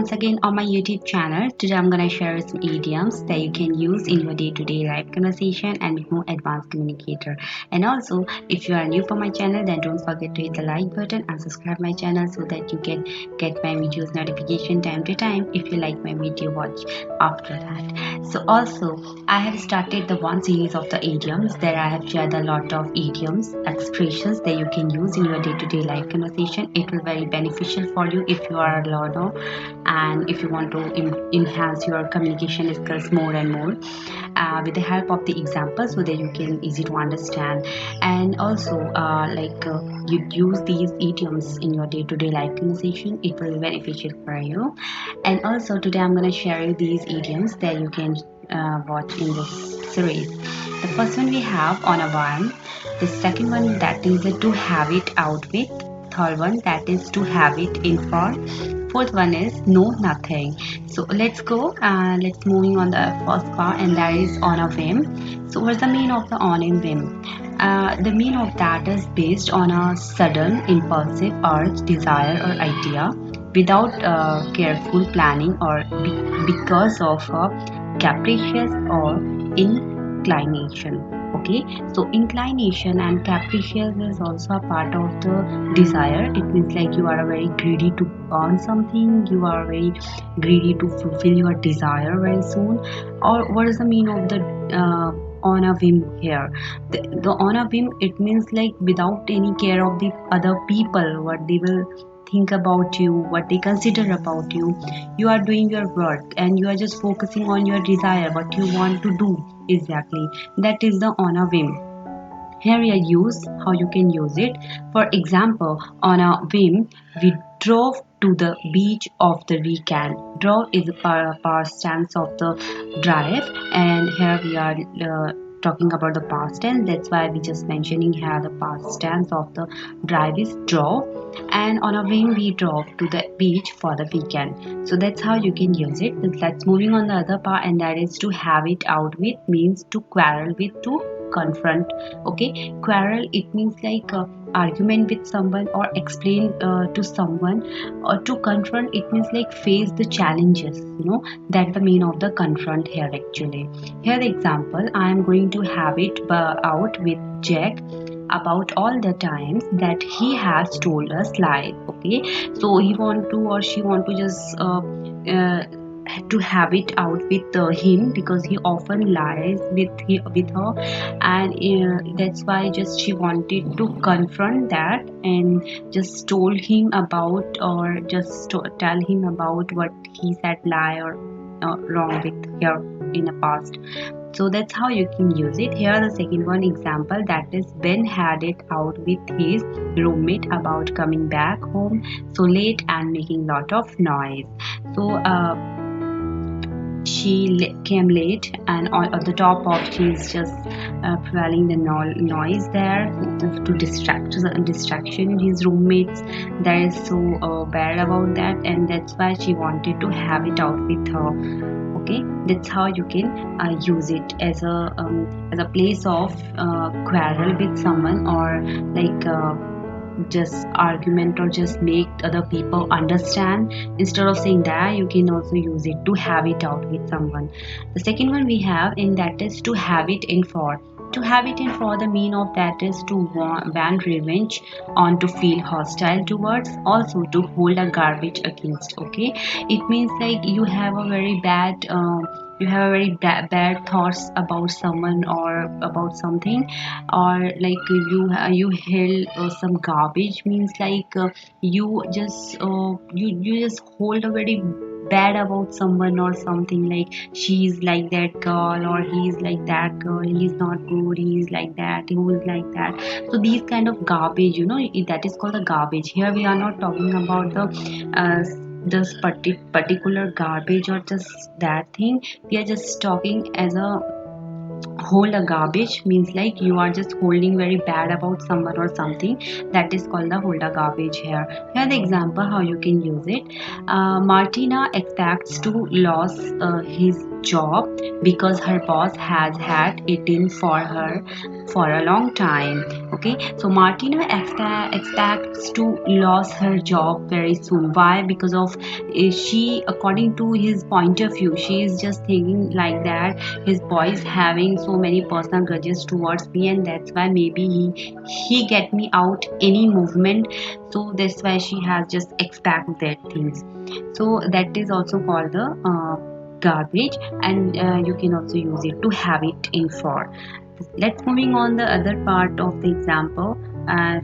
once again on my YouTube channel. Today I'm gonna share some idioms that you can use in your day-to-day life conversation and be more advanced communicator. And also, if you are new for my channel, then don't forget to hit the like button and subscribe my channel so that you can get my videos notification time to time. If you like my video, watch after that. So also, I have started the one series of the idioms. There I have shared a lot of idioms, expressions that you can use in your day-to-day life conversation. It will very beneficial for you if you are a learner and if you want to enhance your communication skills more and more with the help of the example so that you can easy to understand. And also you use these idioms in your day-to-day life conversation, it will be beneficial for you. And also today I'm going to share you these idioms that you can watch in this series. The first one we have on a one, the second one that is to have it out with, third one that is to have it in for, fourth one is no nothing. So let's go let's moving on the first part, and that is on a whim. So what's the meaning of the on a whim? The meaning of that is based on a sudden impulsive urge, desire or idea without careful planning or because of a capricious or inclination. Okay, so inclination and capricious is also a part of the desire. It means like you are very greedy to earn something, you are very greedy to fulfill your desire very soon. Or what is the meaning of the on a whim here? The on a whim, it means like without any care of the other people, what they will think about you, what they consider about you. You are doing your work and you are just focusing on your desire, what you want to do exactly. That is the on a whim. Here I use how you can use it. For example, on a whim, we drove to the beach of the weekend. Drove is a past tense of the drive, and here we are talking about the past tense. That's why we just mentioning here the past tense of the drive is drove, and on a whim we drove to the beach for the weekend. So that's how you can use it. Let's moving on the other part, and that is to have it out with means to quarrel with, to confront. Okay, quarrel, it means like argument with someone or explain to someone. Or to confront, it means like face the challenges, that the meaning of the confront here actually. Here the example, I am going to have it out with Jack about all the times that he has told us lies. Okay, so he want to or she want to just to have it out with him because he often lies with her. And that's why just she wanted to confront that and just told him about, or just tell him about what he said lie or wrong with her in the past. So that's how you can use it. Here the second one example, that is Ben had it out with his roommate about coming back home so late and making lot of noise. So she came late, and on the top of she's just prevailing the noise there to distraction his roommates. That is so bad about that, and that's why she wanted to have it out with her. Okay, that's how you can use it as a place of quarrel with someone, or like just argument, or just make other people understand. Instead of saying that, you can also use it to have it out with someone. The second one we have, and that is to have it in for. To have it in for, the mean of that is to want revenge on, to feel hostile towards, also to hold a garbage against. Okay, it means like you have a very bad bad thoughts about someone or about something, or like you held some garbage, means like you just hold a very bad about someone or something, like she's like that girl or he's like that girl, he's not good, he's like that, who is like that. So these kind of garbage, that is called a garbage. Here we are not talking about the this particular garbage or just that thing. We are just talking as a hold a garbage means like you are just holding very bad about someone or something. That is called the hold a garbage here. Here the example how you can use it. Martina expects to lose his job because her boss has had it in for her for a long time. Okay, so Martina expects to lose her job very soon. Why? Because of she, according to his point of view, she is just thinking like that his boy is having so many personal grudges towards me, and that's why maybe he get me out any movement. So that's why she has just expect that things. So that is also called the garbage, and you can also use it to have it in for. Let's moving on the other part of the example.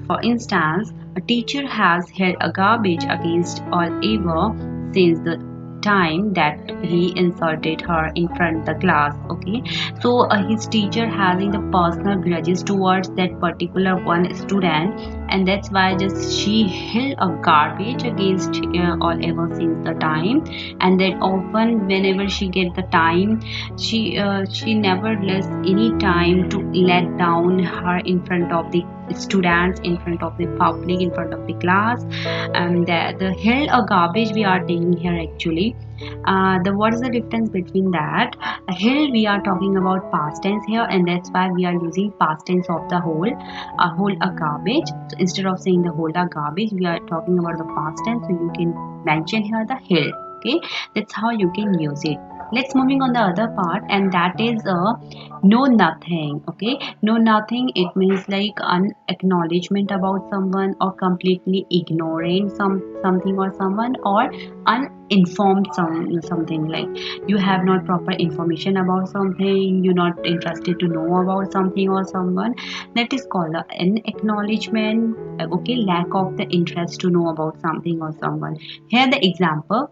For instance, a teacher has held a garbage against Oliver since the time that he insulted her in front of the class. Okay, so his teacher having the personal grudges towards that particular one student, and that's why just she held a garbage against Oliver since the time, and that often whenever she get the time, she never lets any time to let down her in front of the students, in front of the public, in front of the class. And the hell a garbage we are taking here actually. The what is the difference between that? Hill we are talking about past tense here, and that's why we are using past tense of the whole. Hold a garbage. So instead of saying the hold a garbage, we are talking about the past tense. So you can mention here the hill. Okay, that's how you can use it. Let's moving on the other part, and that is know nothing. Okay, know nothing, it means like an acknowledgement about someone, or completely ignoring something or someone, or uninformed something, like you have not proper information about something, you're not interested to know about something or someone. That is called an acknowledgement. Okay, lack of the interest to know about something or someone. Here the example: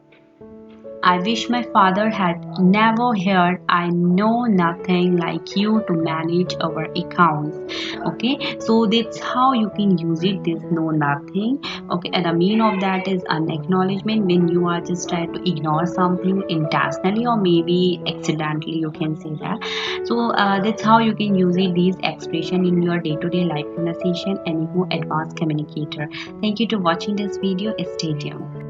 I wish my father had never heard I know nothing like you to manage our accounts. Okay, so that's how you can use it, this know nothing. Okay, and the meaning of that is an acknowledgement when you are just trying to ignore something intentionally or maybe accidentally, you can say that. So that's how you can use it, these expression in your day-to-day life conversation and you advanced communicator. Thank you to watching this video. Stay tuned.